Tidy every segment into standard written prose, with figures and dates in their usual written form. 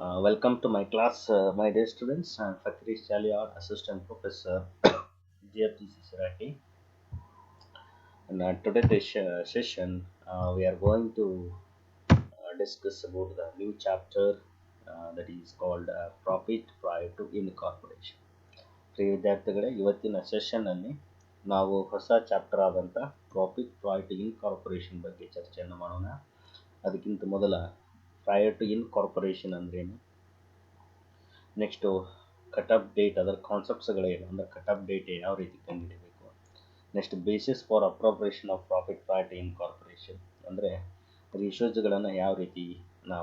Welcome to my class, my dear students. I'm Fakrish Chaliar, Assistant Professor, GFTC Sirati. And today's session, we are going to discuss about the new chapter that is called Profit Prior to Incorporation. ಪ್ರಿಯ ವಿದ್ಯಾರ್ಥಿಗಳೇ, ಇವತ್ತಿನ ಸೆಷನ್ನಲ್ಲಿ ನಾವು ಹೊಸ chapter ಆದಂಥ profit prior to incorporation ಬಗ್ಗೆ ಚರ್ಚೆಯನ್ನು ಮಾಡೋಣ. ಅದಕ್ಕಿಂತ ಮೊದಲ ಪ್ರೈರ್ ಟು ಇನ್ಕಾರ್ಪೊರೇಷನ್ ಅಂದ್ರೇನು, ನೆಕ್ಸ್ಟು ಕಟ್ ಆಫ್ ಡೇಟ್, ಅದರ ಕಾನ್ಸೆಪ್ಟ್ಸ್ಗಳೇನು, ಅಂದರೆ ಕಟ್ ಆಫ್ ಡೇಟ್ ಯಾವ ರೀತಿ ಕಂಡುಹಿಡಬೇಕು, next basis for appropriation of profit prior to incorporation, ಅಂದರೆ ರೇಷಿಯೋಸ್ಗಳನ್ನು ಯಾವ ರೀತಿ,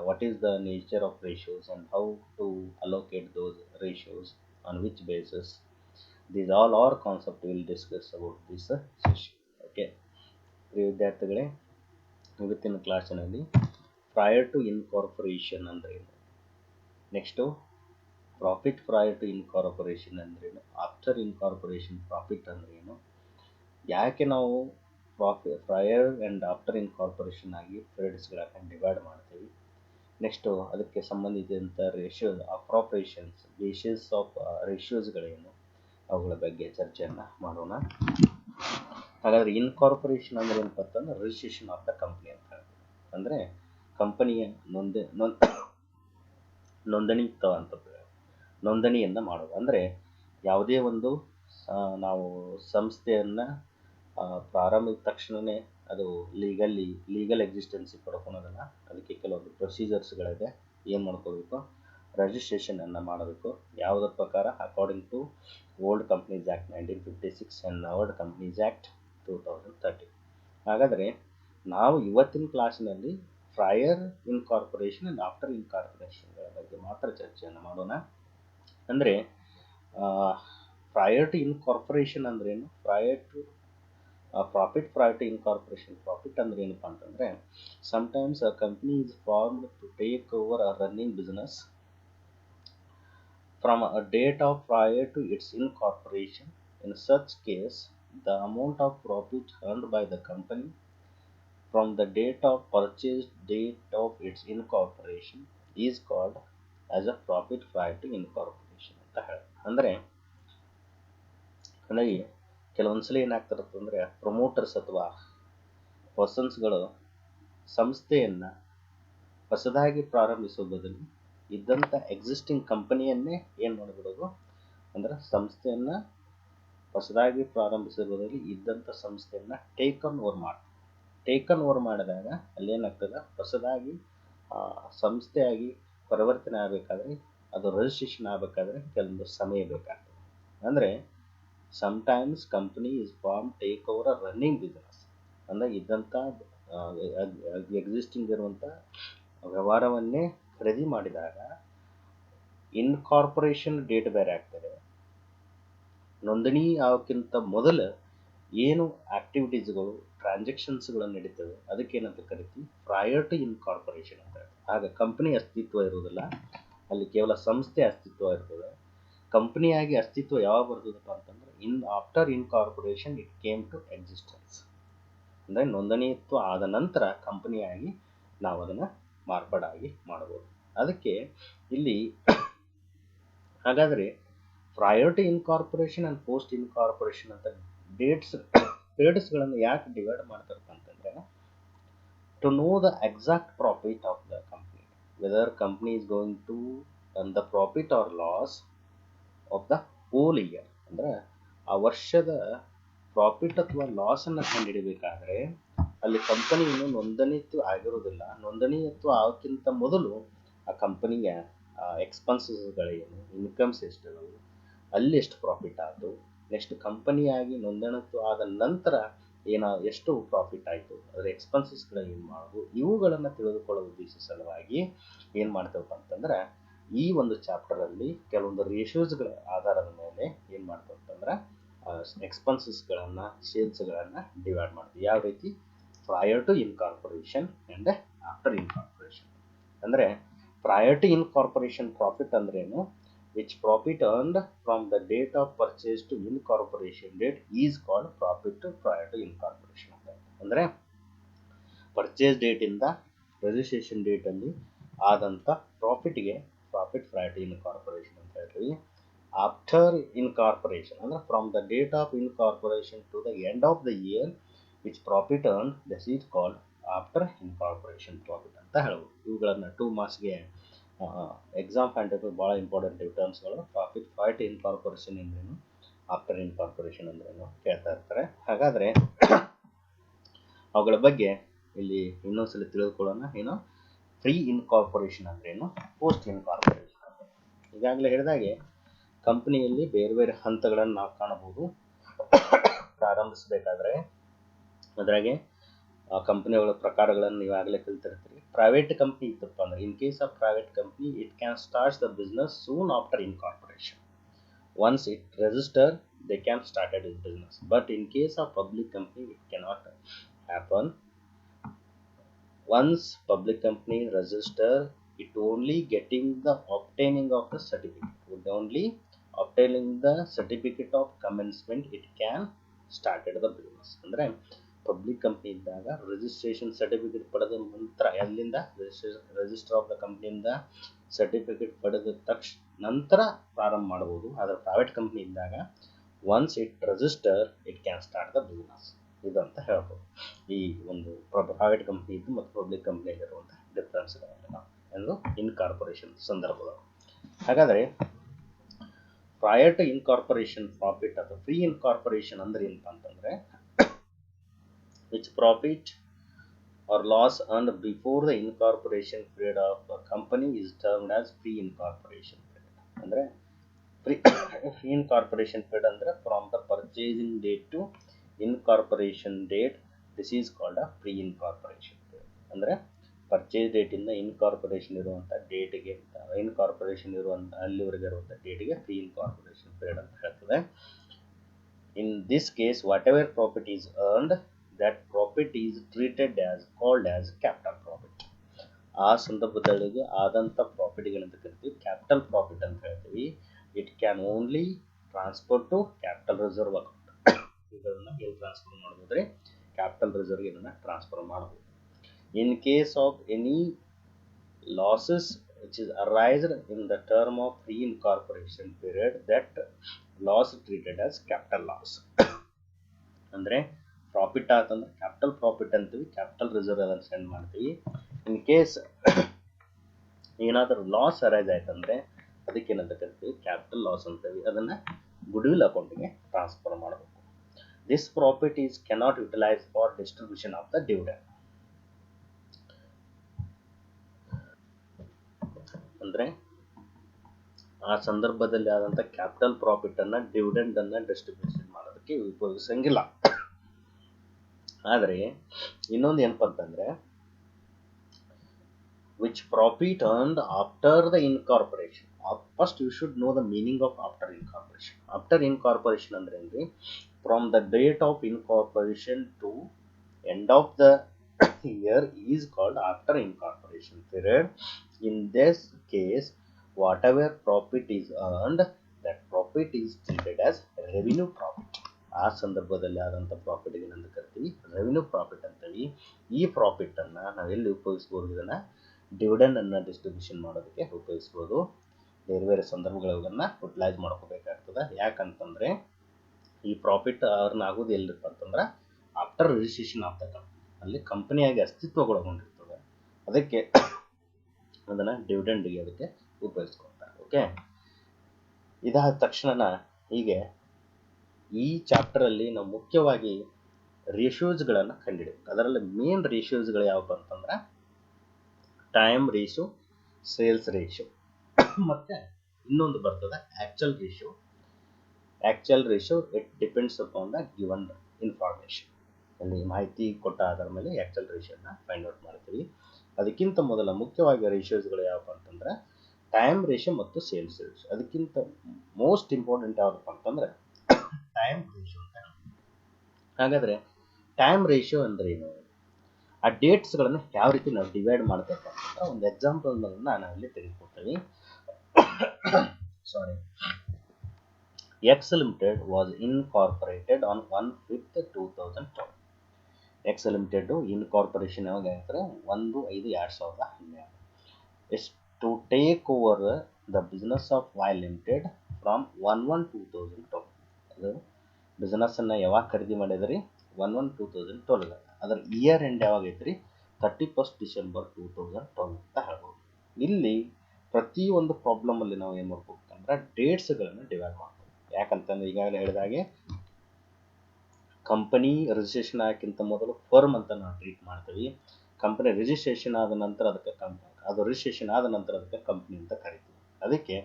what is the nature of ratios and how to allocate those ratios, on which basis. These all are concept we will discuss about this session. Okay, ಪ್ರಿಯ ವಿದ್ಯಾರ್ಥಿಗಳೇ, ಇವತ್ತಿನ ಕ್ಲಾಸಿನಲ್ಲಿ ಪ್ರೈರ್ to incorporation ಅಂದ್ರೇನು, next profit prior to incorporation ಅಂದ್ರೇನು, after incorporation profit ಅಂದ್ರೇನು, ಯಾಕೆ ನಾವು ಪ್ರೈರ್ and after incorporation ಆಗಿ ಪೀರಿಯಡ್ಸ್ಗಳನ್ನು divide ಮಾಡ್ತೀವಿ, ನೆಕ್ಸ್ಟು ಅದಕ್ಕೆ ಸಂಬಂಧಿಸಿದಂಥ ಅಪ್ರೋಪ್ರಿಯೇಷನ್ಸ್, ಬೇಸಿಸ್ ಆಫ್ ರೇಷಿಯೋಸ್ಗಳೇನು, ಅವುಗಳ ಬಗ್ಗೆ ಚರ್ಚೆಯನ್ನು ಮಾಡೋಣ. ಹಾಗಾದರೆ ಇನ್ಕಾರ್ಪೊರೇಷನ್ ಅಂದರೆ ಏನಪ್ಪ ಅಂತಂದ್ರೆ ರಿಜಿಸ್ಟ್ರೇಷನ್ ಆಫ್ ದ ಕಂಪ್ನಿ ಅಂತ ಹೇಳ್ತೀವಿ. ಅಂದರೆ ಕಂಪನಿಯ ನೋಂದಣಿಯನ್ನು ಮಾಡೋದು. ಅಂದರೆ ಯಾವುದೇ ಒಂದು ನಾವು ಸಂಸ್ಥೆಯನ್ನು ಪ್ರಾರಂಭಿಸಿದ ತಕ್ಷಣವೇ ಅದು ಲೀಗಲ್ ಎಕ್ಸಿಸ್ಟೆನ್ಸಿ ಪಡ್ಕೊಳೋದಲ್ಲ. ಅದಕ್ಕೆ ಕೆಲವೊಂದು ಪ್ರೊಸೀಜರ್ಸ್ಗಳಿದೆ. ಏನು ಮಾಡ್ಕೋಬೇಕು, ರಿಜಿಸ್ಟ್ರೇಷನನ್ನು ಮಾಡಬೇಕು. ಯಾವುದರ ಪ್ರಕಾರ, according to old companies act 1956 and ನವರ್ಡ್ ಕಂಪ್ನೀಸ್ ಆ್ಯಕ್ಟ್ 2013. ಹಾಗಾದರೆ ನಾವು ಇವತ್ತಿನ ಕ್ಲಾಸಿನಲ್ಲಿ ಪ್ರೈರ್ ಇನ್ಕಾರ್ಪೊರೇಷನ್ ಆ್ಯಂಡ್ ಆಫ್ಟರ್ ಇನ್ಕಾರ್ಪೊರೇಷನ್ಗಳ ಬಗ್ಗೆ ಮಾತ್ರ ಚರ್ಚೆಯನ್ನು ಮಾಡೋಣ. ಅಂದರೆ ಪ್ರೈರ್ ಟು ಇನ್ಕಾರ್ಪೊರೇಷನ್ ಅಂದ್ರೇನು, profit prior to incorporation. Profit ಅಂದ್ರೆ ಏನಪ್ಪ ಅಂತಂದರೆ, sometimes a company is formed to take over a running business from a date of prior to its incorporation. In such case, the amount of profit earned by the company from the date of purchase date of its incorporation is called as a profit prior to incorporation ಅಂತ ಹೇಳಿ. ಅಂದರೆ ನನಗೆ ಕೆಲವೊಂದ್ಸಲ ಏನಾಗ್ತಿರುತ್ತೆ ಅಂದರೆ, promoters ಅಥವಾ ಪರ್ಸನ್ಸ್ಗಳು ಸಂಸ್ಥೆಯನ್ನು ಹೊಸದಾಗಿ ಪ್ರಾರಂಭಿಸೋ ಬದಲು ಇದ್ದಂಥ ಎಕ್ಸಿಸ್ಟಿಂಗ್ ಕಂಪನಿಯನ್ನೇ ಏನು ಮಾಡಿಬಿಡೋದು ಅಂದರೆ, ಸಂಸ್ಥೆಯನ್ನು ಹೊಸದಾಗಿ ಪ್ರಾರಂಭಿಸೋ ಬದಲು ಇದ್ದಂಥ ಸಂಸ್ಥೆಯನ್ನು ಟೇಕನ್ ಓವರ್ ಮಾಡಿದಾಗ ಅಲ್ಲೇನಾಗ್ತದೆ, ಹೊಸದಾಗಿ ಸಂಸ್ಥೆಯಾಗಿ ಪರಿವರ್ತನೆ ಆಗಬೇಕಾದ್ರೆ, ಅದು ರಿಜಿಸ್ಟ್ರೇಷನ್ ಆಗಬೇಕಾದ್ರೆ ಕೆಲವೊಂದು ಸಮಯ ಬೇಕಾಗ್ತದೆ. ಅಂದರೆ sometimes company is formed take over a running business. ಅಂದರೆ ಇದ್ದಂಥ ಎಕ್ಸಿಸ್ಟಿಂಗ್ ಇರುವಂಥ ವ್ಯವಹಾರವನ್ನೇ ಖರೀದಿ ಮಾಡಿದಾಗ ಇನ್ಕಾರ್ಪೊರೇಷನ್ ಡೇಟ್ ಬೇರೆ ಆಗ್ತದೆ. ನೋಂದಣಿ ಆಗೋಕ್ಕಿಂತ ಮೊದಲು ಏನು ಆಕ್ಟಿವಿಟೀಸ್ಗಳು, ಟ್ರಾನ್ಸಾಕ್ಷನ್ಸ್ಗಳು ನಡೀತವೆ, ಅದಕ್ಕೇನಂತ ಕರಿತೀವಿ, ಪ್ರೈರ್ ಟು ಇನ್ಕಾರ್ಪೊರೇಷನ್ ಅಂತ. ಆಗ ಕಂಪನಿ ಅಸ್ತಿತ್ವ ಇರುವುದಿಲ್ಲ, ಅಲ್ಲಿ ಕೇವಲ ಸಂಸ್ಥೆ ಅಸ್ತಿತ್ವ ಇರ್ತದೆ. ಕಂಪನಿಯಾಗಿ ಅಸ್ತಿತ್ವ ಯಾವಾಗ ಬರ್ತದಪ್ಪ ಅಂತಂದ್ರೆ, after incorporation it came to existence. ಅಂದರೆ ನೋಂದಣಿತ್ವ ಆದ ನಂತರ ಕಂಪನಿಯಾಗಿ ನಾವು ಅದನ್ನು ಮಾರ್ಪಾಡಾಗಿ ಮಾಡಬಹುದು. ಅದಕ್ಕೆ ಇಲ್ಲಿ ಹಾಗಾದರೆ prior to incorporation and post incorporation ಅಂತ ಪೀರಿಯಡ್ಸ್ಗಳನ್ನು ಯಾಕೆ ಡಿವೈಡ್ ಮಾಡ್ತಾರಪ್ಪ ಅಂತಂದರೆ, to know the exact profit of the company, whether company is going to earn the profit or loss of the whole year. ಅಂದರೆ ಆ ವರ್ಷದ ಪ್ರಾಫಿಟ್ ಅಥವಾ ಲಾಸನ್ನು ಕಂಡುಹಿಡಬೇಕಾದ್ರೆ ಅಲ್ಲಿ ಕಂಪನಿ ಇನ್ನೂ ನೋಂದಣಿತ್ವ ಆಗಿರೋದಿಲ್ಲ. ನೋಂದಣಿತ್ವ ಆಗೋಕ್ಕಿಂತ ಮೊದಲು ಆ ಕಂಪನಿಯ ಎಕ್ಸ್ಪೆನ್ಸಸ್ಗಳೇನು, ಇನ್ಕಮ್ಸ್ ಎಷ್ಟು, ಅಲ್ಲಿ ಎಷ್ಟು ಪ್ರಾಫಿಟ್ ಆಯಿತು, ನೆಕ್ಸ್ಟ್ ಕಂಪನಿಯಾಗಿ ನೋಂದಣಿತ್ವ ಆದ ನಂತರ ಎಷ್ಟು ಪ್ರಾಫಿಟ್ ಆಯಿತು, ಅದರ ಎಕ್ಸ್ಪೆನ್ಸಸ್ಗಳು ಏನು ಮಾಡೋದು, ಇವುಗಳನ್ನು ತಿಳಿದುಕೊಳ್ಳೋ ಉದ್ದೇಶ ಸಲುವಾಗಿ ಏನು ಮಾಡ್ತೇವಪ್ಪ ಅಂತಂದ್ರೆ, ಈ ಒಂದು ಚಾಪ್ಟರಲ್ಲಿ ಕೆಲವೊಂದು ರೇಷಿಯೋಸ್ಗಳ ಆಧಾರದ ಮೇಲೆ ಏನು ಮಾಡ್ತೇವೆ ಅಂತಂದ್ರೆ, ಎಕ್ಸ್ಪೆನ್ಸಸ್ಗಳನ್ನು, ಸೇಲ್ಸ್ಗಳನ್ನು ಡಿವೈಡ್ ಮಾಡ್ತೀವಿ. ಯಾವ ರೀತಿ, prior to incorporation and after incorporation. ಅಂದರೆ ಪ್ರೈರ್ ಟು ಇನ್ಕಾರ್ಪೊರೇಷನ್ ಪ್ರಾಫಿಟ್ ಅಂದ್ರೇನು, which profit earned from the date of purchase to incorporation date is called profit prior to incorporation ಅಂತ. ಅಂದರೆ ಪರ್ಚೇಸ್ ಡೇಟಿಂದ ರಿಜಿಸ್ಟ್ರೇಷನ್ ಡೇಟಲ್ಲಿ ಆದಂಥ ಪ್ರಾಫಿಟ್ಗೆ ಪ್ರಾಫಿಟ್ prior to incorporation ಅಂತ ಹೇಳ್ತೀವಿ. ಆಫ್ಟರ್ ಇನ್ಕಾರ್ಪೊರೇಷನ್ ಅಂದ್ರೆ from the date of incorporation to the end of the year which profit earn this is called after incorporation profit ಅಂತ ಹೇಳ್ಬೋದು. ಇವುಗಳನ್ನು 2 ಮಾರ್ಕ್ಸ್ಗೆ ಎಕ್ಸಾಮ್ ಪಾಯಿಂಟ್ ಆಫ್ ಭಾಳ ಇಂಪಾರ್ಟೆಂಟ್ ಟರ್ಮ್ಸ್ಗಳು. ಪ್ರಾಫಿಟ್ prior to ಇನ್ಕಾರ್ಪೊರೇಷನ್ ಅಂದ್ರೇನು, ಆಫ್ಟರ್ ಇನ್ಕಾರ್ಪೊರೇಷನ್ ಅಂದ್ರೇನು ಕೇಳ್ತಾ ಇರ್ತಾರೆ. ಹಾಗಾದರೆ ಅವುಗಳ ಬಗ್ಗೆ ಇಲ್ಲಿ ಇನ್ನೊಂದ್ಸಲ ತಿಳಿದುಕೊಳ್ಳೋಣ. ಏನು ಪ್ರೀ ಇನ್ಕಾರ್ಪೊರೇಷನ್ ಅಂದ್ರೇನು, ಪೋಸ್ಟ್ ಇನ್ಕಾರ್ಪೊರೇಷನ್ ಅಂದ್ರೆ. ಈಗಾಗಲೇ ಹೇಳಿದಾಗೆ ಕಂಪನಿಯಲ್ಲಿ ಬೇರೆ ಬೇರೆ ಹಂತಗಳನ್ನು ನಾವು ಕಾಣಬಹುದು. ಪ್ರಾರಂಭಿಸಬೇಕಾದ್ರೆ ಅದ್ರಾಗೆ ಕಂಪನಿಗಳ ಪ್ರಕಾರಗಳನ್ನು ನೀವಾಗಲೇ ಕಲಿತಿರ್ತೀರಿ. ಪ್ರೈವೇಟ್ ಕಂಪ್ನಿ ಇತ್ತಪ್ಪ ಅಂದ್ರೆ, in case of private company it can start the business soon after incorporation. Once it register, they can started its business. But in case of public company, it cannot happen. Once public company register, it only getting the obtaining of the certificate. With only obtaining the certificate of commencement, it can started the business. ಅಂದ್ರೆ public company ಇದ್ದಾಗ registration certificate ಪಡೆದ ನಂತರ ಎಲ್ಲಿಂದ register of the ಕಂಪ್ನಿಯಿಂದ certificate ಪಡೆದ ತಕ್ಷಣ ನಂತರ ಪ್ರಾರಂಭ ಮಾಡಬಹುದು. ಆದರೆ ಪ್ರೈವೇಟ್ ಕಂಪ್ನಿ ಇದ್ದಾಗ once it register it can start the business. ಇದು ಅಂತ ಹೇಳ್ಬೋದು. ಈ ಒಂದು ಪ್ರೈವೇಟ್ ಕಂಪ್ನಿ ಇದ್ದು ಮತ್ತು ಪಬ್ಲಿಕ್ ಕಂಪ್ನಿಯಲ್ಲಿರುವಂಥ ಡಿಫ್ರೆನ್ಸ್ಗಳನ್ನು ಎಂದು ಇನ್ಕಾರ್ಪೊರೇಷನ್ ಸಂದರ್ಭಗಳು. ಹಾಗಾದರೆ ಪ್ರಯರ್ ಟು ಇನ್ಕಾರ್ಪೊರೇಷನ್ ಪ್ರಾಫಿಟ್ ಅಥವಾ ಪ್ರೀ ಇನ್ಕಾರ್ಪೊರೇಷನ್ ಅಂದ್ರೆ ಏನಪ್ಪ ಅಂತಂದ್ರೆ, which profit or loss earned before the incorporation period of a company is termed as pre-incorporation period. ಅಂದ್ರೆ pre-incorporation period ಅಂದ್ರೆ from the purchasing date to incorporation date, this is called a pre-incorporation period. ಅಂದ್ರೆ purchase date ಇಂದ incorporation ಇರುವಂಥ ಡೇಟ್ಗೆ, incorporation ಇರುವಂಥ ಅಲ್ಲಿವರೆಗೆ ಇರುವಂಥ ಡೇಟ್ಗೆ pre incorporation period ಅಂತ ಹೇಳ್ತದೆ. In this case, whatever profit is earned, that profit is treated as called as capital profit. ಆ ಸಂದರ್ಭದೊಳಗೆ ಆದಂಥ ಪ್ರಾಫಿಟ್ಗಳಂತ ಕರಿತೀವಿ, ಕ್ಯಾಪಿಟಲ್ ಪ್ರಾಫಿಟ್ ಅಂತ ಹೇಳ್ತೀವಿ. It can only transfer to capital reserve account. ಇದನ್ನು ಎಲ್ಲಿ ಟ್ರಾನ್ಸ್ಫರ್ ಮಾಡ್ಬೋದ್ರಿ, ಕ್ಯಾಪಿಟಲ್ ರಿಸರ್ವ್ಗೆ ಇದನ್ನು ಟ್ರಾನ್ಸ್ಫರ್ ಮಾಡಬಹುದು. In case of any losses which is arised in the term of pre-incorporation period, that loss treated as capital loss. ಅಂದ್ರೆ profit ಆತಂದ್ರೆ capital profit ಅಂತೀವಿ, capital reserve ಅದನ್ನು send ಮಾಡ್ತೀವಿ. ಇನ್ ಕೇಸ್ ಏನಾದರೂ loss arise ಆಯ್ತಂದ್ರೆ ಅದಕ್ಕೆ ಏನಂತ ಕರಿತೀವಿ, ಕ್ಯಾಪಿಟಲ್ ಲಾಸ್ ಅಂತೀವಿ. ಅದನ್ನ ಗುಡ್ವಿಲ್ ಅಕೌಂಟ್ಗೆ ಟ್ರಾನ್ಸ್ಫರ್ ಮಾಡಬೇಕು. This profit is cannot utilise for distribution of the dividend. ಅಂದ್ರೆ ಆ ಸಂದರ್ಭದಲ್ಲಿ ಆದಂಥ ಕ್ಯಾಪಿಟಲ್ ಪ್ರಾಫಿಟ್ ಅನ್ನ ಡಿವಿಡೆಂಡ್ ಅನ್ನ ಡಿಸ್ಟ್ರಿಬ್ಯೂಷನ್ ಮಾಡೋದಕ್ಕೆ ಉಪಯೋಗಿಸಂಗಿಲ್ಲ. ಆದರೆ ಇನ್ನೊಂದು ಏನಪ್ಪ ಅಂತಂದ್ರೆ, which profit earned after the incorporation. First you should know the meaning of after incorporation. After incorporation ಅಂದ್ರೆ ಏನ್ರಿ, from the date of incorporation to end of the year is called after incorporation period. In this case, whatever profit is earned, that profit is treated as revenue profit. ಆ ಸಂದರ್ಭದಲ್ಲಿ ಆದಂಥ ಪ್ರಾಫಿಟ್ಗೆ ಏನಂತ ಕರಿತೀವಿ, revenue profit ಅಂತೀವಿ. ಈ profit ಅನ್ನ ನಾವೆಲ್ಲಿ ಉಪಯೋಗಿಸ್ಬೋದು, ಇದನ್ನ ಡಿವಿಡೆಂಡ್ ಅನ್ನ ಡಿಸ್ಟ್ರಿಬ್ಯೂಷನ್ ಮಾಡೋದಕ್ಕೆ ಉಪಯೋಗಿಸ್ಬೋದು. ಬೇರೆ ಬೇರೆ ಸಂದರ್ಭಗಳನ್ನ ಯುಟಿಲೈಸ್ ಮಾಡ್ಕೋಬೇಕಾಗ್ತದೆ. ಯಾಕಂತಂದ್ರೆ ಈ ಪ್ರಾಫಿಟ್ ಅರ್ನ್ ಆಗೋದು ಎಲ್ಲಿರಪ್ಪ ಅಂತಂದ್ರೆ after registration of the company, ಅಲ್ಲಿ ಕಂಪನಿಯಾಗಿ ಅಸ್ತಿತ್ವಗೊಳಗೊಂಡಿರ್ತದೆ. ಅದಕ್ಕೆ ಅದನ್ನ ಡಿವಿಡೆಂಡ್ಗೆ ಅದಕ್ಕೆ ಉಪಯೋಗಿಸ್ಕೊಳ್ತಾರೆ. ಓಕೆ, ಇದಾದ ತಕ್ಷಣ ಹೀಗೆ ಈ ಚಾಪ್ಟರ್ ಅಲ್ಲಿ ನಾವು ಮುಖ್ಯವಾಗಿ ರೇಷಿಯೋಸ್ಗಳನ್ನು ಕಂಡುಹಿಡಿಬೇಕು. ಅದರಲ್ಲಿ ಮೇನ್ ರೇಷಿಯೋಸ್ಗಳು ಯಾವಪ್ಪ ಅಂತಂದ್ರೆ ಟೈಮ್ ರೇಷಿಯೋ, ಸೇಲ್ಸ್ ರೇಷಿಯೋ, ಮತ್ತೆ ಇನ್ನೊಂದು ಬರ್ತದೆ actual ratio. Actual ratio it depends upon the given information. ಅಲ್ಲಿ ಮಾಹಿತಿ ಕೊಟ್ಟ ಆಧಾರ ಮೇಲೆ ಆಕ್ಚುಯಲ್ ರೇಷಿಯೋನ ಫೈಂಡ್ ಔಟ್ ಮಾಡ್ತೀವಿ. ಅದಕ್ಕಿಂತ ಮೊದಲ ಮುಖ್ಯವಾಗಿ ರೇಷಿಯೋಸ್ಗಳು ಯಾವಪ್ಪ ಅಂತಂದ್ರೆ ಟೈಮ್ ರೇಷಿಯೋ ಮತ್ತು ಸೇಲ್ಸ್ ರೇಷಿಯೋ. ಅದಕ್ಕಿಂತ ಮೋಸ್ಟ್ ಇಂಪಾರ್ಟೆಂಟ್ ಯಾವ್ದಪ್ಪ ಅಂತಂದ್ರೆ ಟೈಮ್ ರೇಷಿಯೋ ಅಂತ. ಹಾಗಾದ್ರೆ ಟೈಮ್ ರೇಷಿಯೋ ಅಂದ್ರೆ ಏನು, ಆ ಡೇಟ್ಸ್ಗಳನ್ನು ಯಾವ ರೀತಿ ನಾವು ಡಿವೈಡ್ ಮಾಡ್ತೇವೆ ಅಂತ ಒಂದು ಎಕ್ಸಾಂಪಲ್ ನಾವಿಲ್ಲಿ ತೆಗೆದುಕೊಳ್ತೀವಿ. Sorry, X limited was incorporated on 1/5/2012. X limited incorporation ಯಾವಾಗ ಆಗ್ತಾರೆ, 1/5/2012. To take over the business of Y limited from 1/1/2012. ಅದು ಬಿಸ್ನೆಸ್ಸನ್ನು ಯಾವಾಗ ಖರೀದಿ ಮಾಡಿದ್ರಿ? 1/1/2012. ಅದರ ಇಯರ್ ಎಂಡ್ ಯಾವಾಗ ಐತ್ರಿ? 31st December 2012 ಅಂತ ಹೇಳ್ಬೋದು. ಇಲ್ಲಿ ಪ್ರತಿಯೊಂದು ಪ್ರಾಬ್ಲಮಲ್ಲಿ ನಾವು ಏನು ಮಾಡ್ಬೇಕಂದ್ರೆ ಡೇಟ್ಸ್ಗಳನ್ನು ಡಿವೈಡ್ ಮಾಡ್ತೀವಿ. ಯಾಕಂತಂದ್ರೆ ಈಗಾಗಲೇ ಹೇಳಿದಾಗೆ ಕಂಪನಿ ರಿಜಿಸ್ಟ್ರೇಷನ್ ಆಗೋಕ್ಕಿಂತ ಮೊದಲು ಫರ್ಮ್ ಅಂತ ನಾವು ಟ್ರೀಟ್ ಮಾಡ್ತೀವಿ. ಕಂಪನಿ ರಿಜಿಸ್ಟ್ರೇಷನ್ ಆದ ನಂತರ ಅದಕ್ಕೆ ರಿಜಿಸ್ಟ್ರೇಷನ್ ಆದ ನಂತರ ಅದಕ್ಕೆ ಕಂಪನಿ ಅಂತ ಕರಿತೀವಿ. ಅದಕ್ಕೆ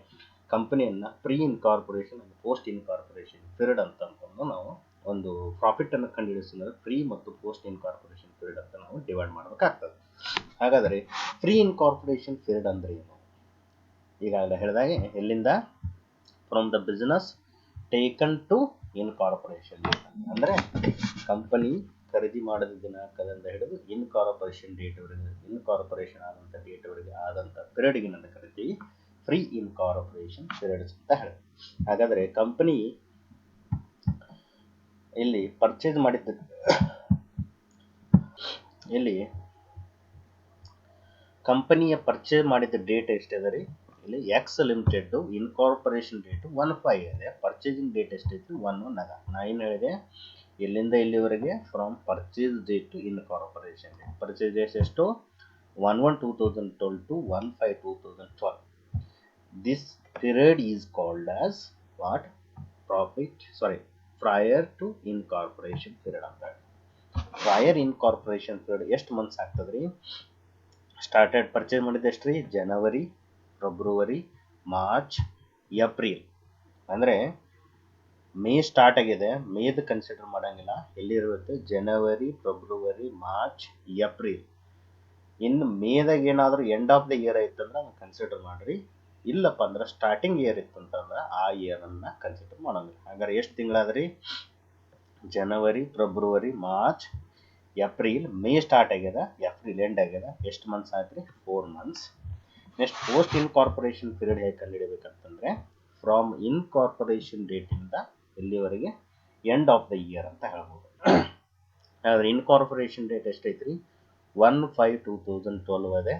ಕಂಪನಿಯನ್ನು ಪ್ರೀ ಇನ್ಕಾರ್ಪೊರೇಷನ್ ಮತ್ತು ಪೋಸ್ಟ್ ಇನ್ಕಾರ್ಪೊರೇಷನ್ ಪೀರಿಯಡ್ ಅಂತ ಅಂದ್ಕೊಂಡು ನಾವು ಒಂದು ಪ್ರಾಫಿಟನ್ನು ಕಂಡುಹಿಡಿಸಿದ್ರೆ ಪ್ರೀ ಮತ್ತು ಪೋಸ್ಟ್ ಇನ್ಕಾರ್ಪೊರೇಷನ್ ಪೀರಿಯಡ್ ಅಂತ ನಾವು ಡಿವೈಡ್ ಮಾಡಬೇಕಾಗ್ತದೆ. ಹಾಗಾದರೆ ಪ್ರೀ ಇನ್ಕಾರ್ಪೊರೇಷನ್ ಪೀರಿಯಡ್ ಅಂದರೆ ಏನು? ಈಗಾಗಲೇ ಹೇಳಿದಾಗೆ ಎಲ್ಲಿಂದ? From the business taken to incorporation. ಅಂದರೆ ಕಂಪನಿ ಖರೀದಿ ಮಾಡಿದ ದಿನಾಂಕದಿಂದ ಹಿಡಿದು ಇನ್ಕಾರ್ಪೊರೇಷನ್ ಡೇಟ್ವರೆಗೆ, ಇನ್ಕಾರ್ಪೊರೇಷನ್ ಆದಂಥ ಡೇಟ್ವರೆಗೆ ಆದಂಥ ಪೀರಿಯಡ್ಗೆ ನನ್ನ ಕರಿತೀವಿ ಪ್ರೀ ಇನ್ಕಾರ್ಪೊರೇಷನ್ ಪೀರಿಯಡ್ಸ್ ಅಂತ ಹೇಳಿ. ಹಾಗಾದರೆ ಕಂಪನಿ ಇಲ್ಲಿ ಪರ್ಚೇಸ್ ಮಾಡಿದ್ದ ಇಲ್ಲಿ ಕಂಪನಿಯ ಪರ್ಚೇಸ್ ಮಾಡಿದ ಡೇಟ್ ಎಷ್ಟಿದೆ ರೀ? ಇಲ್ಲಿ ಎಕ್ಸ್ ಲಿಮಿಟೆಡ್ ಇನ್ಕಾರ್ಪೊರೇಷನ್ ಡೇಟ್ 1/5 ಇದೆ. ಪರ್ಚೇಸಿಂಗ್ ಡೇಟ್ ಎಷ್ಟೈತಿ? 1/1. ನಾ ಏನು ಹೇಳಿದೆ? ಇಲ್ಲಿಂದ ಇಲ್ಲಿವರೆಗೆ from purchase date to incorporation date. Purchase date ಎಷ್ಟು? 1/1/2012 to 1/5/2012. This period is called as what? Prior to incorporation period ಅಂತ. prior incorporation period ಎಷ್ಟು ಮಂತ್ಸ್ ಆಗ್ತದ್ರಿ? ಸ್ಟಾರ್ಟೆಡ್ ಪರ್ಚೇಸ್ ಮಾಡಿದ ಎಷ್ಟು ರೀ? ಜನವರಿ, ಫೆಬ್ರವರಿ, ಮಾರ್ಚ್, ಏಪ್ರಿಲ್. ಅಂದರೆ ಮೇ ಸ್ಟಾರ್ಟ್ ಆಗಿದೆ, ಮೇದು ಕನ್ಸಿಡರ್ ಮಾಡೋಂಗಿಲ್ಲ. ಎಲ್ಲಿರುತ್ತೆ? ಜನವರಿ, ಫೆಬ್ರವರಿ, ಮಾರ್ಚ್, ಏಪ್ರಿಲ್. ಇನ್ನು ಮೇದಾಗ ಏನಾದರೂ ಎಂಡ್ ಆಫ್ ದ ಇಯರ್ ಐತಂದ್ರೆ ಅದನ್ನು ಕನ್ಸಿಡರ್ ಮಾಡಿರಿ. ಇಲ್ಲಪ್ಪ ಅಂದ್ರೆ ಸ್ಟಾರ್ಟಿಂಗ್ ಇಯರ್ ಇತ್ತಂತಂದ್ರೆ ಆ ಇಯರನ್ನು ಕನ್ಸಿಡರ್ ಮಾಡೋಂಗಿಲ್ಲ. ಹಾಗಾದ್ರೆ ಎಷ್ಟು ತಿಂಗಳಾದ್ರಿ? ಜನವರಿ, ಫೆಬ್ರವರಿ, ಮಾರ್ಚ್, ಏಪ್ರಿಲ್, ಮೇ ಸ್ಟಾರ್ಟ್ ಆಗ್ಯದ, ಏಪ್ರಿಲ್ ಎಂಡ್ ಆಗ್ಯದ. ಎಷ್ಟು ಮಂತ್ಸ್ ಆಯ್ತು ರೀ? 4 months. Next post incorporation period ಹೇಗೆ ಕಂಡುಹಿಡಬೇಕಂತಂದರೆ ಫ್ರಾಮ್ ಇನ್ಕಾರ್ಪೊರೇಷನ್ ಡೇಟಿಂದ ಇಲ್ಲಿವರೆಗೆ ಎಂಡ್ ಆಫ್ ದ ಇಯರ್ ಅಂತ ಹೇಳ್ಬೋದು. ಆದರೆ ಇನ್ಕಾರ್ಪೊರೇಷನ್ ಡೇಟ್ ಎಷ್ಟೈತ್ರಿ? 1/5/2012 ಇದೆ.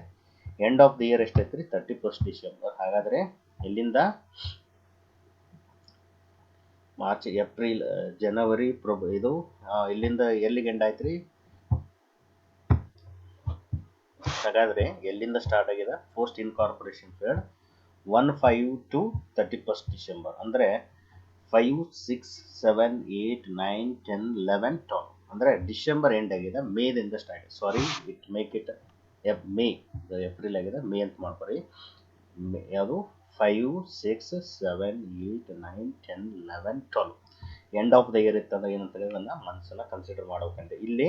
ಎಂಡ್ ಆಫ್ ದ ಇಯರ್ ಎಷ್ಟೈತ್ರಿ? 31st December. ಹಾಗಾದರೆ ಇಲ್ಲಿಂದ ಮಾರ್ಚ್, ಏಪ್ರಿಲ್, ಜನವರಿ, ಇದು ಇಲ್ಲಿಂದ ಎಲ್ಲಿಗೆ ಎಂಡ್ ಆಯ್ತು ರೀ? ಹಾಗಾದರೆ ಎಲ್ಲಿಂದ ಸ್ಟಾರ್ಟ್ ಆಗಿದೆ? Post incorporation period 1/5 to 31st December. ಅಂದರೆ 5, 6, 7, 8, 9, 10, 11, 12. ಅಂದರೆ ಡಿಸೆಂಬರ್ ಎಂಡ್ ಆಗಿದೆ, ಮೇದಿಂದ start. Sorry, it make it May. April ಆಗಿದೆ, ಮೇ ಅಂತ ಮಾಡ್ಕೊರಿ. ಯಾವುದು? 5, 6, 7, 8, 9, 10, 11, 12. ಎಂಡ್ ಆಫ್ ದ ಇಯರ್ ಇತ್ತಂದ್ರೆ ಏನಂತ ಅದನ್ನು ಮಂತ್ಸನ್ನು ಕನ್ಸಿಡರ್ ಮಾಡ್ಬೇಕಂದ್ರೆ ಇಲ್ಲಿ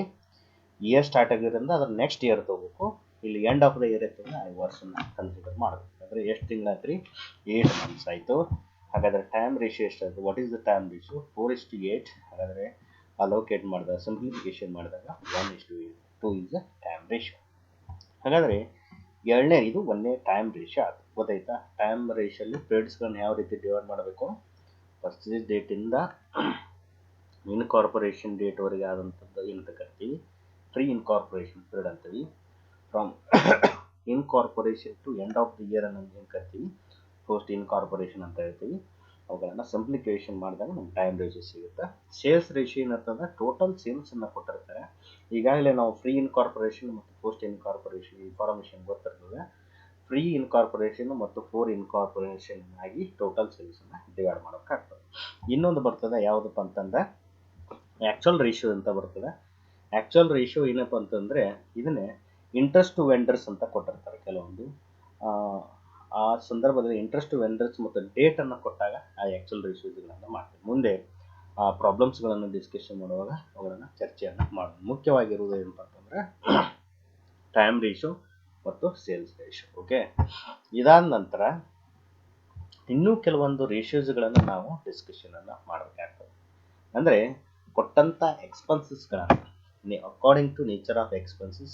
ಇಯರ್ ಸ್ಟಾರ್ಟ್ ಆಗಿರೋದ್ರಿಂದ ಅದ್ರ ನೆಕ್ಸ್ಟ್ ಇಯರ್ ತೊಗೋಬೇಕು. ಇಲ್ಲಿ ಎಂಡ್ ಆಫ್ ದ ಇಯರ್ ಇತ್ತಂದ್ರೆ ಆ ವರ್ಷನ ಕನ್ಸಿಡರ್ ಮಾಡಬೇಕು. ಅಂದರೆ ಎಷ್ಟು ತಿಂಗಳಾಯ್ತು ರೀ? 8 ಮಂತ್ಸ್ ಆಯಿತು. ಹಾಗಾದರೆ ಟೈಮ್ ರೇಷಿಯೋ ಎಷ್ಟಾಯಿತು? What is the time ratio? 4:8. ಹಾಗಾದರೆ ಅಲೋಕೇಟ್ ಮಾಡಿದಾಗ, ಸಿಂಪ್ಲಿಫಿಕೇಶನ್ ಮಾಡಿದಾಗ 1:2 ಇಸ್ ದ ಟೈಮ್ ರೇಷಿಯೋ. ಹಾಗಾದರೆ ಎರಡನೇ ಇದು ಒಂದೇ ಟೈಮ್ ರೇಷಿಯೋ ಆಯಿತು. ಗೊತ್ತಾಯ್ತಾ? ಟೈಮ್ ರೇಷಿಯೋಲ್ಲಿ ಪೀರಿಯಡ್ಸ್ಗಳನ್ನ ಯಾವ ರೀತಿ ಡಿವೈಡ್ ಮಾಡಬೇಕು? ಪರ್ಚೇಸ್ ಡೇಟಿಂದ ಇನ್ಕಾರ್ಪೊರೇಷನ್ ಡೇಟ್ವರೆಗೆ ಆದಂಥದ್ದು ಏನಂತ ಕರಿತೀವಿ? ಪ್ರೀ ಇನ್ಕಾರ್ಪೊರೇಷನ್ ಪೀರಿಯಡ್ ಅಂತೀವಿ. From incorporation to end of the year ಅನ್ನೋದು ಏನು ಕರಿತೀವಿ? ಪೋಸ್ಟ್ ಇನ್ಕಾರ್ಪೊರೇಷನ್ ಅಂತ ಹೇಳ್ತೀವಿ. ಅವುಗಳನ್ನು ಸಿಂಪ್ಲಿಫಿಕೇಶನ್ ಮಾಡಿದಾಗ ನಮ್ಗೆ ಟೈಮ್ ರೇಷಿಯೋ ಸಿಗುತ್ತೆ. ಸೇಲ್ಸ್ ರೇಷಿಯೋ ಏನಂತಂದ್ರೆ ಟೋಟಲ್ ಸೇಲ್ಸನ್ನು ಕೊಟ್ಟಿರ್ತಾರೆ. ಈಗಾಗಲೇ ನಾವು ಫ್ರೀ ಇನ್ಕಾರ್ಪೊರೇಷನ್ ಮತ್ತು ಪೋಸ್ಟ್ ಇನ್ಕಾರ್ಪೊರೇಷನ್ ಇನ್ಫಾರ್ಮೇಷನ್ ಗೊತ್ತಿರ್ತದೆ. ಫ್ರೀ ಇನ್ಕಾರ್ಪೊರೇಷನ್ ಮತ್ತು ಫೋರ್ ಇನ್ಕಾರ್ಪೊರೇಷನ್ ಆಗಿ ಟೋಟಲ್ ಸೇಲ್ಸನ್ನು ಡಿವೈಡ್ ಮಾಡೋಕ್ಕಾಗ್ತದೆ. ಇನ್ನೊಂದು ಬರ್ತದೆ, ಯಾವುದಪ್ಪ ಅಂತಂದ್ರೆ ಆ್ಯಕ್ಚುಯಲ್ ರೇಷಿಯೋ ಅಂತ ಬರ್ತದೆ. ಆ್ಯಕ್ಚುಯಲ್ ರೇಷಿಯೋ ಏನಪ್ಪ ಅಂತಂದರೆ ಇದನ್ನೇ ಇಂಟ್ರೆಸ್ಟ್ ಟು ವೆಂಡರ್ಸ್ ಅಂತ ಕೊಟ್ಟಿರ್ತಾರೆ ಕೆಲವೊಂದು. ಆ ಸಂದರ್ಭದಲ್ಲಿ ಇಂಟ್ರೆಸ್ಟ್ ಟು ವೆಂಡರ್ಸ್ ಮತ್ತು ಡೇಟನ್ನು ಕೊಟ್ಟಾಗ ಆ ಆ್ಯಕ್ಚುಯಲ್ ರೇಷಿಯೋಸ್ಗಳನ್ನು ಮಾಡ್ತೀವಿ. ಮುಂದೆ ಆ ಪ್ರಾಬ್ಲಮ್ಸ್ಗಳನ್ನು ಡಿಸ್ಕಷನ್ ಮಾಡುವಾಗ ಅವುಗಳನ್ನು ಚರ್ಚೆಯನ್ನು ಮಾಡೋದು. ಮುಖ್ಯವಾಗಿರುವುದು ಏನಪ್ಪ ಅಂತಂದರೆ ಟೈಮ್ ರೇಷಿಯೋ ಮತ್ತು ಸೇಲ್ಸ್ ರೇಷಿಯೋ. ಓಕೆ, ಇದಾದ ನಂತರ ಇನ್ನೂ ಕೆಲವೊಂದು ರೇಷಿಯೋಸ್ಗಳನ್ನು ನಾವು ಡಿಸ್ಕಷನನ್ನು ಮಾಡಬೇಕಾಗ್ತದೆ. ಅಂದರೆ ಕೊಟ್ಟಂಥ ಎಕ್ಸ್ಪೆನ್ಸಸ್ಗಳನ್ನು according to nature of expenses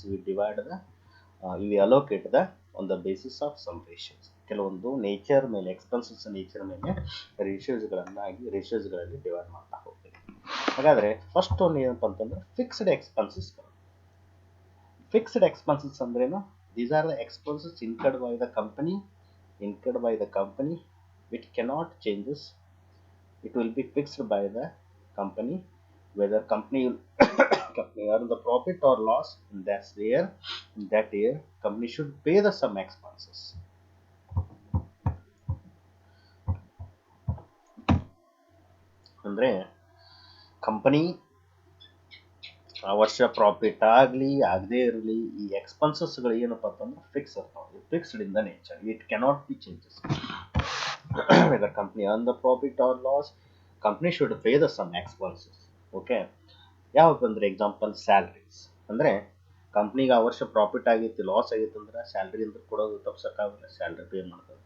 we allocate the on the basis of some ratios. ಕೆಲವೊಂದು ನೇಚರ್ ಮೇಲೆ, ಎಕ್ಸ್ಪೆನ್ಸಸ್ ನೇಚರ್ ಮೇಲೆ ರೇಷಿಯೋಸ್ಗಳಲ್ಲಿ ಡಿವೈಡ್ ಮಾಡ್ತಾ ಹೋಗ್ತೀವಿ. ಹಾಗಾದರೆ ಫಸ್ಟ್ ಒಂದು ಏನಪ್ಪ ಅಂತಂದರೆ ಫಿಕ್ಸ್ಡ್ ಎಕ್ಸ್ಪೆನ್ಸಸ್ಗಳು. ಫಿಕ್ಸ್ಡ್ ಎಕ್ಸ್ಪೆನ್ಸಸ್ ಅಂದ್ರೇನು? These are the expenses incurred by the company incurred by the company, it cannot changes. It will be fixed by the company, whether company will company earn the profit or loss in that year company should pay the some expenses. ಅಂದ್ರೆ company ಆ ವರ್ಷ profit ಆಗಲಿ ಆಗದೇ ಇರಲಿ ಈ ಎಕ್ಸ್ಪೆನ್ಸಸ್ಗಳು ಏನಪ್ಪ ಅಂತಂದ್ರೆ fix ಇರ್ತಾವೆ, fixed in the nature, it cannot be changes. Whether company earn the profit or loss, company should pay the some expenses. Okay, ಯಾವ ಬಂದ್ರೆ ಎಕ್ಸಾಂಪಲ್ ಸ್ಯಾಲ್ರೀಸ್. ಅಂದರೆ ಕಂಪ್ನಿಗೆ ಆ ವರ್ಷ ಪ್ರಾಫಿಟ್ ಆಗೈತಿ ಲಾಸ್ ಆಗೈತಿ ಅಂದ್ರೆ ಸ್ಯಾಲ್ರಿ ಅಂತ ಕೊಡೋದು ತಪ್ಸಕ್ಕಾಗಲ್ಲ, ಸ್ಯಾಲ್ರಿ ಪೇ ಮಾಡ್ತಾರೆ.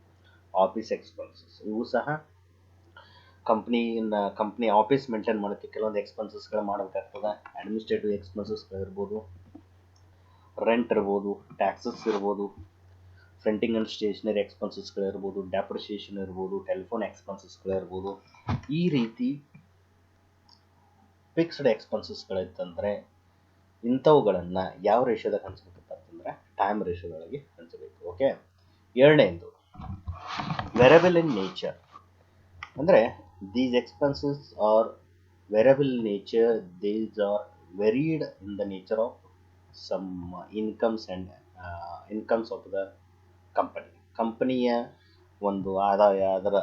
ಆಫೀಸ್ ಎಕ್ಸ್ಪೆನ್ಸಸ್ ಇವು ಸಹ ಕಂಪ್ನಿ ಆಫೀಸ್ ಮೇಂಟೈನ್ ಮಾಡೋಕ್ಕೆ ಕೆಲವೊಂದು ಎಕ್ಸ್ಪೆನ್ಸಸ್ಗಳು ಮಾಡಬೇಕಾಗ್ತದೆ. ಅಡ್ಮಿನಿಸ್ಟ್ರೇಟಿವ್ ಎಕ್ಸ್ಪೆನ್ಸಸ್ಗಳು ಇರ್ಬೋದು, ರೆಂಟ್ ಇರ್ಬೋದು, ಟ್ಯಾಕ್ಸಸ್ ಇರ್ಬೋದು, ಪ್ರಿಂಟಿಂಗ್ ಆ್ಯಂಡ್ ಸ್ಟೇಷನರಿ ಎಕ್ಸ್ಪೆನ್ಸಸ್ಗಳು ಇರ್ಬೋದು, ಡೆಪ್ರಿಸಿಯೇಷನ್ ಇರ್ಬೋದು, ಟೆಲಿಫೋನ್ ಎಕ್ಸ್ಪೆನ್ಸಸ್ಗಳು ಇರ್ಬೋದು. ಈ ರೀತಿ ಫಿಕ್ಸ್ಡ್ ಎಕ್ಸ್ಪೆನ್ಸಸ್ಗಳಿತ್ತಂದರೆ ಇಂಥವುಗಳನ್ನು ಯಾವ ರೇಷಿಯೋದಾಗ ಹಂಚಬೇಕಪ್ಪ ಅಂತಂದರೆ ಟೈಮ್ ರೇಷಿಯೋದೊಳಗೆ ಹಂಚಬೇಕು. ಓಕೆ, ಎರಡನೇದು ವೇರಿಯಬಲ್ ಇನ್ ನೇಚರ್. ಅಂದರೆ these expenses are variable in nature. These are varied in the nature of some incomes and incomes of the company. ಕಂಪನಿಯ ಒಂದು ಆದಾಯ ಅದರ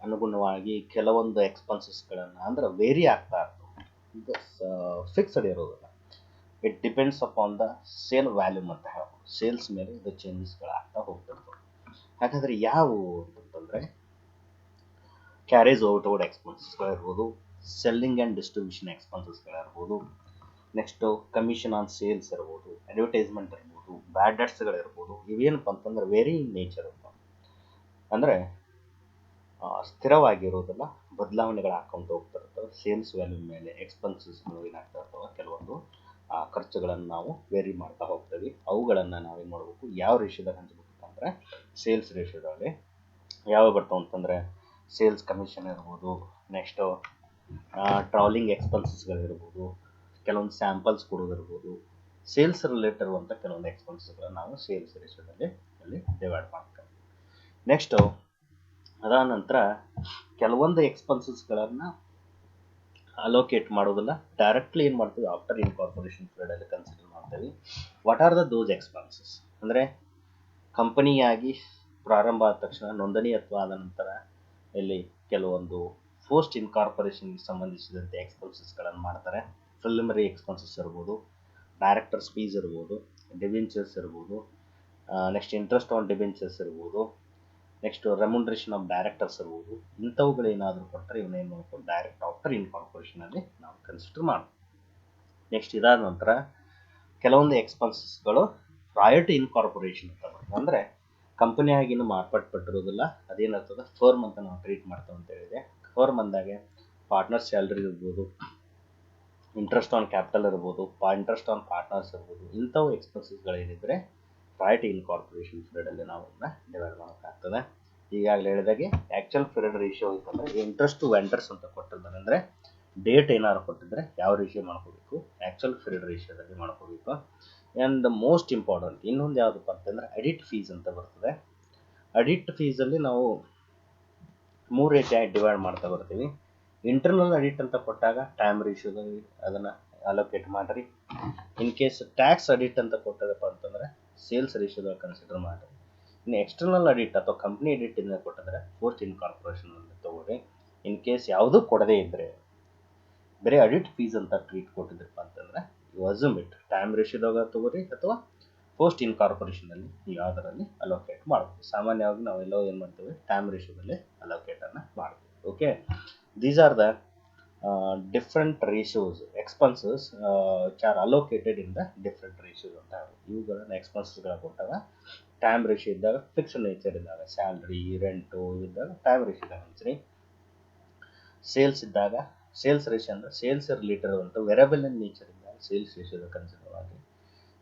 ಅನುಗುಣವಾಗಿ ಕೆಲವೊಂದು ಎಕ್ಸ್ಪೆನ್ಸಸ್ಗಳನ್ನು ಅಂದ್ರೆ ವೇರಿ ಆಗ್ತಾ ಇರ್ತವೆ, ಇದು ಫಿಕ್ಸ್ಡ್ ಇರೋದಿಲ್ಲ. It depends upon the sale volume ಅಂತ ಹೇಳ್ಬೋದು, ಸೇಲ್ಸ್ ಮೇಲೆ ಇದು ಚೇಂಜಸ್ಗಳಾಗ್ತಾ ಹೋಗ್ತಿರ್ತವೆ. ಹಾಗಾದರೆ ಯಾವುವು ಅಂತಂದರೆ ಕ್ಯಾರೇಜ್ ಔಟ್ವರ್ಡ್ ಎಕ್ಸ್ಪೆನ್ಸಸ್ಗಳಿರ್ಬೋದು, ಸೆಲ್ಲಿಂಗ್ ಆ್ಯಂಡ್ ಡಿಸ್ಟ್ರಿಬ್ಯೂಷನ್ ಎಕ್ಸ್ಪೆನ್ಸಸ್ಗಳಿರ್ಬೋದು, ನೆಕ್ಸ್ಟು ಕಮಿಷನ್ ಆನ್ ಸೇಲ್ಸ್ ಇರ್ಬೋದು, ಅಡ್ವರ್ಟೈಸ್ಮೆಂಟ್ ಇರ್ಬೋದು, ಬ್ಯಾಡ್ ಡೆಟ್ಸ್ಗಳಿರ್ಬೋದು. ಇವೇನಪ್ಪ ಅಂತಂದ್ರೆ ವೆರಿ ಇನ್ ನೇಚರ್ ಇರ್ತಾವೆ, ಅಂದರೆ ಸ್ಥಿರವಾಗಿರೋದಿಲ್ಲ, ಬದಲಾವಣೆಗಳು ಹಾಕ್ಕೊಂತ ಹೋಗ್ತಿರ್ತವೆ. ಸೇಲ್ಸ್ ವ್ಯಾಲ್ಯೂ ಮೇಲೆ ಎಕ್ಸ್ಪೆನ್ಸಸ್ಗಳು ಏನಾಗ್ತಾ ಇರ್ತವೆ, ಕೆಲವೊಂದು ಖರ್ಚುಗಳನ್ನು ನಾವು ವೇರಿ ಮಾಡ್ತಾ ಹೋಗ್ತೀವಿ. ಅವುಗಳನ್ನು ನಾವೇನು ಮಾಡಬೇಕು, ಯಾವ ರೇಷಿಯೋದಾಗ ಹಂಚಬೇಕು ಅಂದರೆ ಸೇಲ್ಸ್ ರೇಷಿಯೋದಲ್ಲಿ ಯಾವ ಬರ್ತಾವೆ ಅಂತಂದರೆ ಸೇಲ್ಸ್ ಕಮಿಷನ್ ಇರ್ಬೋದು, ನೆಕ್ಸ್ಟು ಟ್ರಾವೆಲಿಂಗ್ ಎಕ್ಸ್ಪೆನ್ಸಸ್ಗಳಿರ್ಬೋದು, ಕೆಲವೊಂದು ಸ್ಯಾಂಪಲ್ಸ್ ಕೊಡೋದಿರ್ಬೋದು, ಸೇಲ್ಸ್ ರಿಲೇಟೆಡ್ ಇರುವಂಥ ಕೆಲವೊಂದು ಎಕ್ಸ್ಪೆನ್ಸಸ್ಗಳನ್ನು ನಾವು ಸೇಲ್ಸ್ ರೇಷಿಯೋದಲ್ಲಿ ಅಲ್ಲಿ ಡಿವೈಡ್ ಮಾಡ್ತೀವಿ. ನೆಕ್ಸ್ಟು ಅದಾದ ನಂತರ ಕೆಲವೊಂದು ಎಕ್ಸ್ಪೆನ್ಸಸ್ಗಳನ್ನು ಅಲೋಕೇಟ್ ಮಾಡೋದಿಲ್ಲ, ಡೈರೆಕ್ಟ್ಲಿ ಏನು ಮಾಡ್ತೀವಿ, ಆಫ್ಟರ್ ಇನ್ಕಾರ್ಪೊರೇಷನ್ ಪೀರಿಯಡಲ್ಲಿ ಕನ್ಸಿಡರ್ ಮಾಡ್ತೀವಿ. ವಾಟ್ ಆರ್ ದೋಸ್ ಎಕ್ಸ್ಪೆನ್ಸಸ್ ಅಂದರೆ ಕಂಪನಿಯಾಗಿ ಪ್ರಾರಂಭ ಆದ ತಕ್ಷಣ ನೋಂದಣಿ ಅಥವಾ ಆದ ನಂತರ ಇಲ್ಲಿ ಕೆಲವೊಂದು ಪೋಸ್ಟ್ ಇನ್ಕಾರ್ಪೊರೇಷನ್ಗೆ ಸಂಬಂಧಿಸಿದಂತೆ ಎಕ್ಸ್ಪೆನ್ಸಸ್ಗಳನ್ನು ಮಾಡ್ತಾರೆ. ಪ್ರಿಲಿಮಿನರಿ ಎಕ್ಸ್ಪೆನ್ಸಸ್ ಇರ್ಬೋದು, ಡೈರೆಕ್ಟರ್ಸ್ ಫೀಸ್ ಇರ್ಬೋದು, ಡಿಬೆಂಚರ್ಸ್ ಇರ್ಬೋದು, ನೆಕ್ಸ್ಟ್ ಇಂಟ್ರೆಸ್ಟ್ ಆನ್ ಡಿಬೆಂಚರ್ಸ್ ಇರ್ಬೋದು, ನೆಕ್ಸ್ಟ್ ರೆಮ್ಯುನರೇಷನ್ ಆಫ್ ಡೈರೆಕ್ಟರ್ಸ್ ಇರ್ಬೋದು. ಇಂಥವುಗಳೇನಾದರೂ ಕೊಟ್ಟರೆ ಇವನ್ನೇನು ಮಾಡ್ಕೊಂಡು ಡೈರೆಕ್ಟ್ ಆಫ್ಟರ್ ಇನ್ಕಾರ್ಪೊರೇಷನಲ್ಲಿ ನಾವು ಕನ್ಸಿಡರ್ ಮಾಡ್ತೀವಿ. ನೆಕ್ಸ್ಟ್ ಇದಾದ ನಂತರ ಕೆಲವೊಂದು ಎಕ್ಸ್ಪೆನ್ಸಸ್ಗಳು ಪ್ರಯರ್ ಟು ಇನ್ಕಾರ್ಪೊರೇಷನ್ ಅಂತ ಬರ್ತದೆ. ಅಂದರೆ ಕಂಪನಿಯಾಗಿನೂ ಮಾರ್ಪಾಟ್ಪಟ್ಟಿರೋದಿಲ್ಲ, ಅದೇನಾಗ್ತದೆ ಫರ್ಮ್ ಅಂತ ನಾವು ಟ್ರೀಟ್ ಮಾಡ್ತೇವೆ ಅಂತ ಹೇಳಿದೆ. ಫರ್ಮ್ ಅಂದಾಗೆ ಪಾರ್ಟ್ನರ್ ಸ್ಯಾಲ್ರಿ ಇರ್ಬೋದು, ಇಂಟ್ರೆಸ್ಟ್ ಆನ್ ಕ್ಯಾಪಿಟಲ್ ಇರ್ಬೋದು, ಇಂಟ್ರೆಸ್ಟ್ ಆನ್ ಪಾರ್ಟ್ನರ್ಸ್ ಇರ್ಬೋದು. ಇಂಥವು ಎಕ್ಸ್ಪೆನ್ಸಸ್ಗಳೇನಿದ್ರೆ ಪ್ರಯರ್ ಟು ಇನ್ಕಾರ್ಪೊರೇಷನ್ ಪೀರಿಯಡಲ್ಲಿ ನಾವು ಅದನ್ನ ಡಿವೈಡ್ ಮಾಡೋಕ್ಕಾಗ್ತದೆ. ಈಗಾಗಲೇ ಹೇಳಿದಾಗೆ ಆ್ಯಕ್ಚುಯಲ್ ಪೀರಿಯಡ್ ರೇಷಿಯೋ ಅಂತಂದರೆ ಇಂಟ್ರೆಸ್ಟ್ ಟು ವೆಂಡರ್ಸ್ ಅಂತ ಕೊಟ್ಟಿರ್ತಾರೆ. ಅಂದರೆ ಡೇಟ್ ಏನಾದ್ರು ಕೊಟ್ಟಿದ್ರೆ ಯಾವ ರೇಷಿಯೋ ಮಾಡ್ಕೋಬೇಕು, ಆ್ಯಕ್ಚುಯಲ್ ಪೀರಿಯಡ್ ರೇಷಿಯೋದಲ್ಲಿ ಮಾಡ್ಕೋಬೇಕು. ಆ್ಯಂಡ್ ಮೋಸ್ಟ್ ಇಂಪಾರ್ಟೆಂಟ್ ಇನ್ನೊಂದು ಯಾವುದಪ್ಪ ಅಂತಂದರೆ ಅಡಿಟ್ ಫೀಸ್ ಅಂತ ಬರ್ತದೆ. ಅಡಿಟ್ ಫೀಸಲ್ಲಿ ನಾವು 3 ರೀತಿಯಾಗಿ ಡಿವೈಡ್ ಮಾಡ್ತಾ ಬರ್ತೀವಿ. ಇಂಟರ್ನಲ್ ಅಡಿಟ್ ಅಂತ ಕೊಟ್ಟಾಗ ಟೈಮ್ ರೇಷಿಯೋದಲ್ಲಿ ಅದನ್ನು ಅಲೋಕೇಟ್ ಮಾಡಿರಿ. ಇನ್ ಕೇಸ್ ಟ್ಯಾಕ್ಸ್ ಅಡಿಟ್ ಅಂತ ಕೊಟ್ಟದಪ್ಪ ಅಂತಂದರೆ ಸೇಲ್ಸ್ ರೇಷಿಯೋದಾಗ ಕನ್ಸಿಡರ್ ಮಾಡಿರಿ. ಇನ್ನು ಎಕ್ಸ್ಟರ್ನಲ್ ಅಡಿಟ್ ಅಥವಾ ಕಂಪ್ನಿ ಅಡಿಟ್ ಇಂದ ಕೊಟ್ಟಿದ್ರೆ ಪೋಸ್ಟ್ ಇನ್ಕಾರ್ಪೊರೇಷನಲ್ಲಿ ತೊಗೊಳ್ರಿ. ಇನ್ ಕೇಸ್ ಯಾವುದೂ ಕೊಡದೇ ಇದ್ದರೆ ಬೇರೆ ಅಡಿಟ್ ಫೀಸ್ ಅಂತ ಟ್ರೀಟ್ ಕೊಟ್ಟಿದ್ರಪ್ಪ ಅಂತಂದರೆ ಯು ಅಸ್ಯೂಮ್ ಇಟ್ ಟೈಮ್ ರೇಷಿಯೋದಾಗ ತೊಗೊರಿ ಅಥವಾ ಪೋಸ್ಟ್ ಇನ್ಕಾರ್ಪೊರೇಷನಲ್ಲಿ ಯಾವುದರಲ್ಲಿ ಅಲೋಕೇಟ್ ಮಾಡ್ತೀವಿ. ಸಾಮಾನ್ಯವಾಗಿ ನಾವೆಲ್ಲೋ ಏನು ಮಾಡ್ತೀವಿ, ಟೈಮ್ ರೇಷಿಯೋದಲ್ಲಿ ಅಲೋಕೇಟನ್ನು ಮಾಡ್ತೀವಿ. Okay, these are the different ratios expenses which are allocated in the different ratios ಅಂತ ಹೇಳಿ. ಇವುಗಳನ್ನ ಎಕ್ಸ್ಪೆನ್ಸಸ್ಗಳ ಕೊಟ್ಟಾಗ ಟೈಮ್ ರೇಷಿಯೋ ಇದ್ದಾಗ, ಫಿಕ್ಸ್ಡ್ ನೇಚರ್ ಇದ್ದಾಗ ಸ್ಯಾಲ್ರಿ ರೆಂಟು ಇದ್ದಾಗ ಟೈಮ್ ರೇಷಿಯೋದಾಗ ಹಂಚ್ರಿ. ಸೇಲ್ಸ್ ಇದ್ದಾಗ ಸೇಲ್ಸ್ ರೇಷಿಯೋ ಅಂದರೆ ಸೇಲ್ಸ್ ರಿಲೇಟೆಡ್ ಅಂತ ವೆರಿಯಬಲ್ ಇನ್ ನೇಚರ್ ಇದ್ದಾಗ ಸೇಲ್ಸ್ ರೇಷಿಯೋದಾಗ ಕನ್ಸಿಡರ್ ಮಾಡಿ.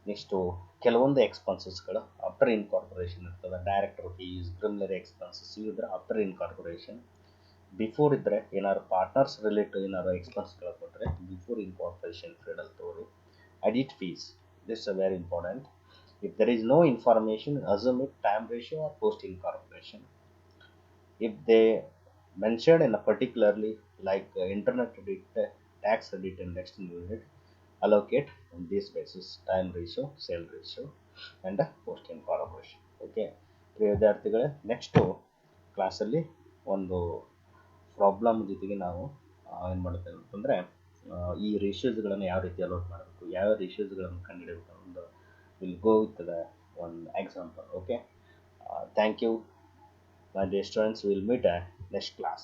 ನೆಕ್ಸ್ಟು ಕೆಲವೊಂದು ಎಕ್ಸ್ಪೆನ್ಸಸ್ಗಳು ಆಫ್ಟರ್ ಇನ್ಕಾರ್ಪೊರೇಷನ್ ಇರ್ತದೆ. ಡೈರೆಕ್ಟರ್ ಫೀಸ್, ಪ್ರಿಲಿಮಿನರಿ ಎಕ್ಸ್ಪೆನ್ಸಸ್ ಇದ್ರೆ ಆಫ್ಟರ್ ಇನ್ಕಾರ್ಪೊರೇಷನ್. ಬಿಫೋರ್ ಇದ್ದರೆ ಏನಾದ್ರು ಪಾರ್ಟ್ನರ್ಸ್ ರಿಲೇಟೆಡ್ ಏನಾದ್ರು ಎಕ್ಸ್ಪೆನ್ಸ್ಗಳು ಕೊಟ್ಟರೆ ಬಿಫೋರ್ ಇನ್ಕಾರ್ಪೊರೇಷನ್ ಪೀರಿಯಡಲ್ಲಿ ತಗೋರಿ. Audit fees this very important. If there is no information, assume it time ratio or post incorporation. If they mentioned in a particularly like internet credit, tax credit and next unit, allocate on this basis time ratio, sale ratio, and post incorporation. Okay, ಪ್ರಿಯ ವಿದ್ಯಾರ್ಥಿಗಳೇ, next ಕ್ಲಾಸಲ್ಲಿ ಒಂದು problem ಜೊತೆಗೆ ನಾವು ಏನು ಮಾಡ್ತೇವೆ ಅಂತಂದರೆ ಈ ರೇಷಿಯೋಸ್ಗಳನ್ನು ಯಾವ ರೀತಿ ಅಲೋಟ್ ಮಾಡಬೇಕು, ಯಾವ ರೇಷಿಯೋಸ್ಗಳನ್ನು ಕಂಡುಹಿಡಬೇಕು ಒಂದು will go with the one example. Okay, thank you my dear students. Will meet next class.